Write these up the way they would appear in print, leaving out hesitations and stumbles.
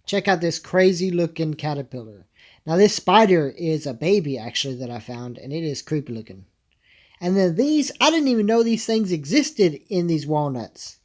Check out this crazy looking caterpillar. Now this spider is a baby actually that I found, and it is creepy looking. And then these, I didn't even know these things existed in these walnuts.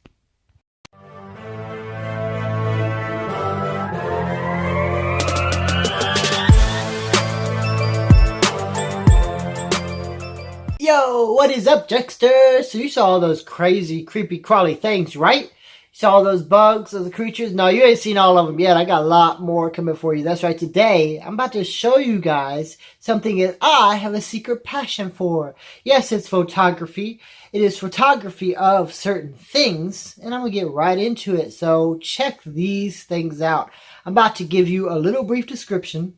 Yo, what is up, Jegster? So you saw all those crazy, creepy, crawly things, right? You saw all those bugs, those creatures? No, you ain't seen all of them yet. I got a lot more coming for you. That's right. Today, I'm about to show you guys something that I have a secret passion for. Yes, it's photography. It is photography of certain things, and I'm going to get right into it. So check these things out. I'm about to give you a little brief description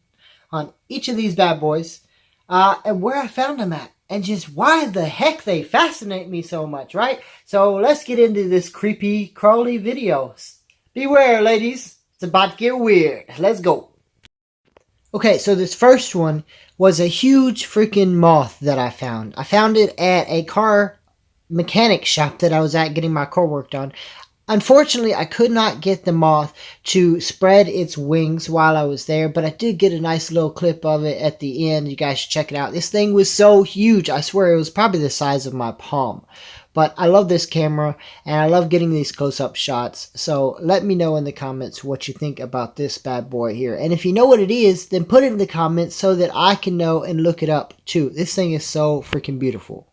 on each of these bad boys and where I found them at. And just why the heck they fascinate me so much, right? So let's get into this creepy crawly video. Beware, ladies. It's about to get weird. Let's go. Okay, so this first one was a huge freaking moth that I found. I found it at a car mechanic shop that I was at getting my car worked on. Unfortunately, I could not get the moth to spread its wings while I was there, but I did get a nice little clip of it at the end. You guys should check it out. This thing was so huge. I swear it was probably the size of my palm. But I love this camera, and I love getting these close-up shots. So let me know in the comments what you think about this bad boy here. And if you know what it is, then put it in the comments so that I can know and look it up too. This thing is so freaking beautiful.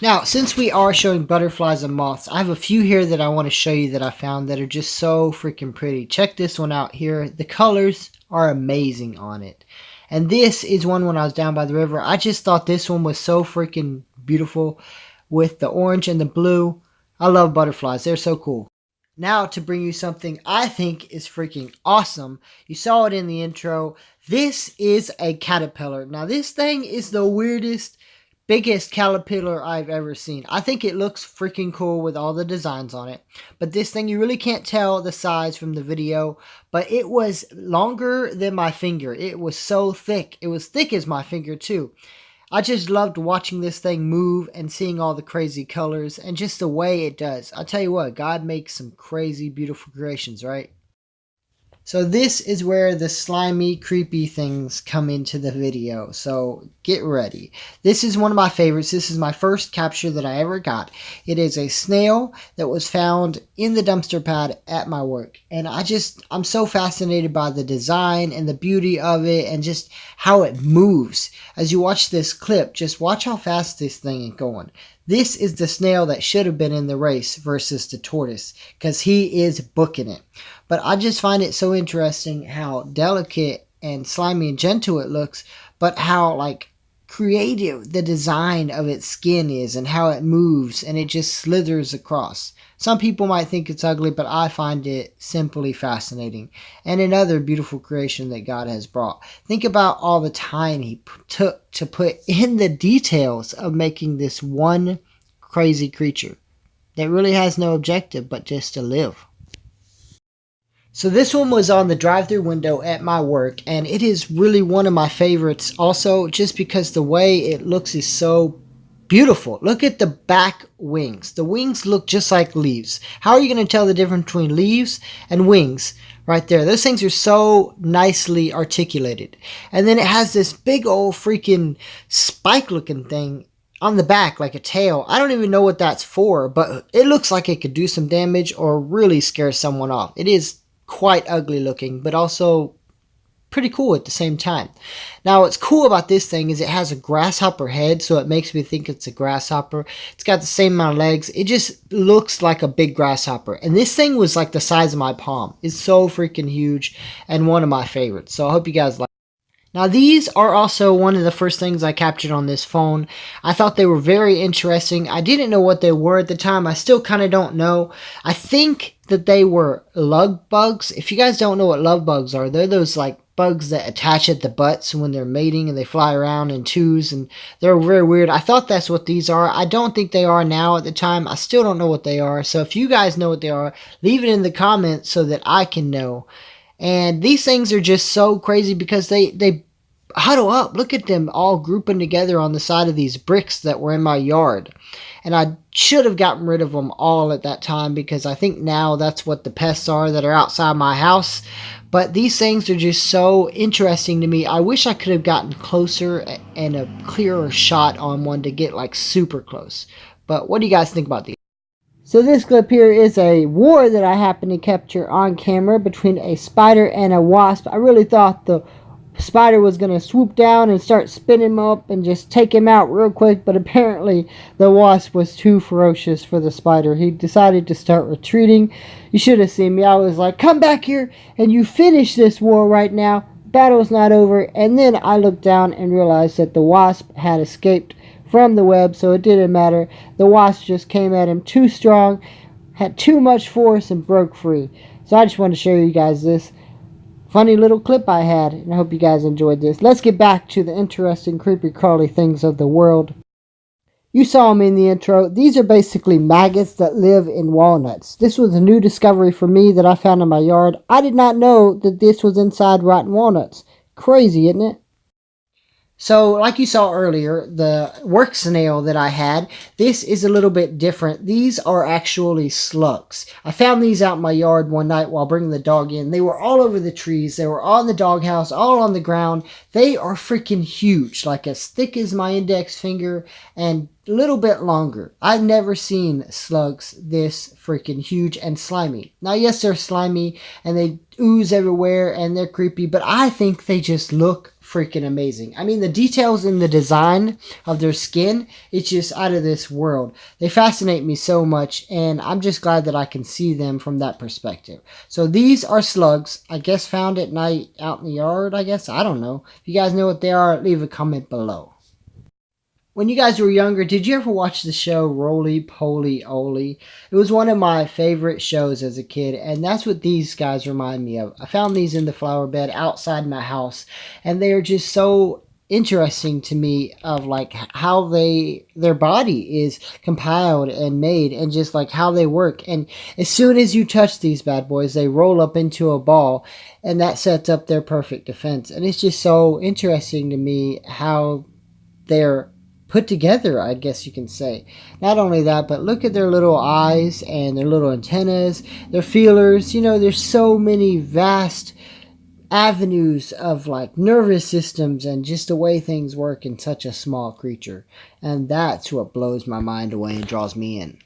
Now, since we are showing butterflies and moths, I have a few here that I want to show you that I found that are just so freaking pretty. Check this one out here. The colors are amazing on it. And this is one when I was down by the river. I just thought this one was so freaking beautiful with the orange and the blue. I love butterflies. They're so cool. Now to bring you something I think is freaking awesome. You saw it in the intro. This is a caterpillar. Now this thing is the weirdest, biggest caterpillar I've ever seen. I think it looks freaking cool with all the designs on it. But this thing, you really can't tell the size from the video. But it was longer than my finger. It was so thick. It was thick as my finger too. I just loved watching this thing move and seeing all the crazy colors and just the way it does. I'll tell you what, God makes some crazy, beautiful creations, right? So this is where the slimy, creepy things come into the video. So get ready. This is one of my favorites. This is my first capture that I ever got. It is a snail that was found in the dumpster pad at my work. And I'm so fascinated by the design and the beauty of it and just how it moves. As you watch this clip, just watch how fast this thing is going. This is the snail that should have been in the race versus the tortoise because he is booking it. But I just find it so interesting how delicate and slimy and gentle it looks, but how like creative the design of its skin is and how it moves and it just slithers across. Some people might think it's ugly, but I find it simply fascinating and another beautiful creation that God has brought. Think about all the time he took to put in the details of making this one crazy creature that really has no objective but just to live. So this one was on the drive-through window at my work, and it is really one of my favorites also just because the way it looks is so beautiful. Look at the back wings. The wings look just like leaves. How are you going to tell the difference between leaves and wings right there? Those things are so nicely articulated. And then it has this big old freaking spike-looking thing on the back like a tail. I don't even know what that's for, but it looks like it could do some damage or really scare someone off. It is quite ugly looking, but also pretty cool at the same time. Now what's cool about this thing is it has a grasshopper head, so it makes me think it's a grasshopper. It's got the same amount of legs. It just looks like a big grasshopper, and this thing was like the size of my palm. It's so freaking huge and one of my favorites, so I hope you guys like. Now these are also one of the first things I captured on this phone. I thought they were very interesting. I didn't know what they were at the time. I still kind of don't know. I think that they were lug bugs. If you guys don't know what lug bugs are, they're those like bugs that attach at the butts when they're mating and they fly around in twos and they're very weird. I thought that's what these are. I don't think they are now at the time. I still don't know what they are. So if you guys know what they are, leave it in the comments so that I can know. And these things are just so crazy because they huddle up. Look at them all grouping together on the side of these bricks that were in my yard. And I should have gotten rid of them all at that time, because I think now that's what the pests are that are outside my house. But these things are just so interesting to me. I wish I could have gotten closer and a clearer shot on one to get like super close. But what do you guys think about these? So this clip here is a war that I happened to capture on camera between a spider and a wasp. I really thought the spider was going to swoop down and start spinning him up and just take him out real quick, but apparently the wasp was too ferocious for the spider. He decided to start retreating. You should have seen me. I was like, come back here and you finish this war right now. Battle's not over. And then I looked down and realized that the wasp had escaped from the web, so it didn't matter. The wasp just came at him too strong, had too much force, and broke free. So I just want to show you guys this funny little clip I had, and I hope you guys enjoyed this. Let's get back to the interesting creepy crawly things of the world. You saw them in the intro. These are basically maggots that live in walnuts. This was a new discovery for me that I found in my yard. I did not know that this was inside rotten walnuts. Crazy, isn't it? So, like you saw earlier, the work snail that I had, this is a little bit different. These are actually slugs. I found these out in my yard one night while bringing the dog in. They were all over the trees. They were on the doghouse, all on the ground. They are freaking huge, like as thick as my index finger and a little bit longer. I've never seen slugs this freaking huge and slimy. Now, yes, they're slimy and they ooze everywhere and they're creepy, but I think they just look freaking amazing. I mean, the details in the design of their skin, it's just out of this world. They fascinate me so much, and I'm just glad that I can see them from that perspective. So these are slugs, I guess found at night out in the yard, I guess. I don't know. If you guys know what they are, leave a comment below. When you guys were younger, did you ever watch the show Roly Poly Oly? It was one of my favorite shows as a kid, and that's what these guys remind me of. I found these in the flower bed outside my house, and they are just so interesting to me of like how their body is compiled and made, and just like how they work. And as soon as you touch these bad boys, they roll up into a ball, and that sets up their perfect defense. And it's just so interesting to me how they're put together, I guess you can say. Not only that, but look at their little eyes and their little antennas, their feelers. You know, there's so many vast avenues of like nervous systems and just the way things work in such a small creature. And that's what blows my mind away and draws me in.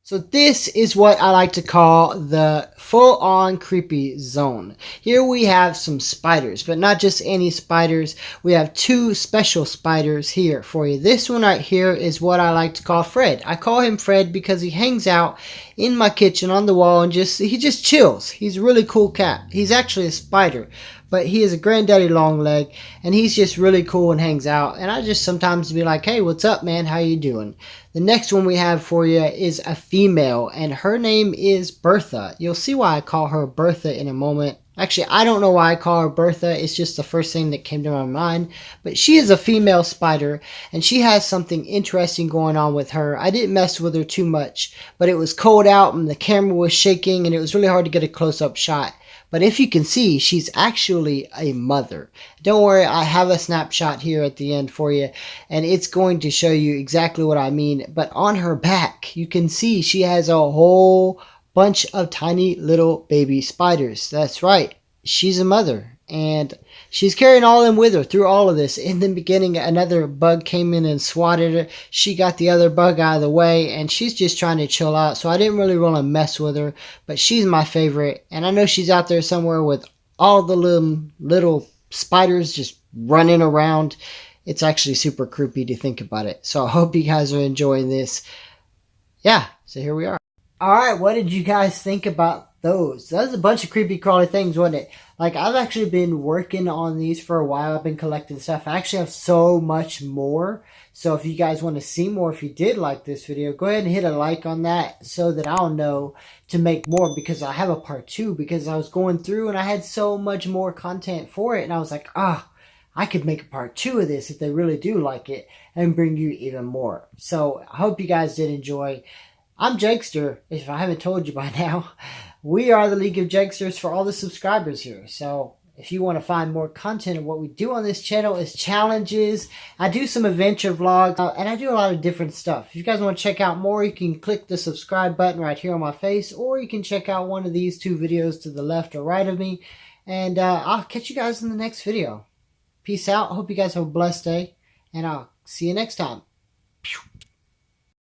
So this is what I like to call the full-on creepy zone. Here we have some spiders, but not just any spiders. We have two special spiders here for you. This one right here is what I like to call Fred. I call him Fred because he hangs out in my kitchen on the wall and he just chills. He's a really cool cat. He's actually a spider, but he is a granddaddy long leg, and he's just really cool and hangs out. And I just sometimes be like, hey, what's up, man? How you doing? The next one we have for you is a female, and her name is Bertha. You'll see why I call her Bertha in a moment. Actually, I don't know why I call her Bertha. It's just the first thing that came to my mind. But she is a female spider, and she has something interesting going on with her. I didn't mess with her too much, but it was cold out, and the camera was shaking, and it was really hard to get a close-up shot. But if you can see, she's actually a mother. Don't worry, I have a snapshot here at the end for you, and it's going to show you exactly what I mean. But on her back, you can see she has a whole bunch of tiny little baby spiders. That's right, she's a mother. And she's carrying all of them with her through all of this. In the beginning, another bug came in and swatted her. She got the other bug out of the way, and she's just trying to chill out. So I didn't really want to mess with her, but she's my favorite. And I know she's out there somewhere with all the little spiders just running around. It's actually super creepy to think about it. So I hope you guys are enjoying this. Yeah, so here we are. Alright, what did you guys think about those? That was a bunch of creepy crawly things, wasn't it? Like, I've actually been working on these for a while. I've been collecting stuff. I actually have so much more. So if you guys want to see more, if you did like this video, go ahead and hit a like on that so that I'll know to make more, because I have a part 2, because I was going through and I had so much more content for it. And I was like, I could make a part 2 of this if they really do like it and bring you even more. So I hope you guys did enjoy. I'm Jegster, if I haven't told you by now. We are the League of Jegsters for all the subscribers here. So if you want to find more content of what we do on this channel is challenges. I do some adventure vlogs, and I do a lot of different stuff. If you guys want to check out more, you can click the subscribe button right here on my face, or you can check out one of these two videos to the left or right of me. And I'll catch you guys in the next video. Peace out. I hope you guys have a blessed day, and I'll see you next time.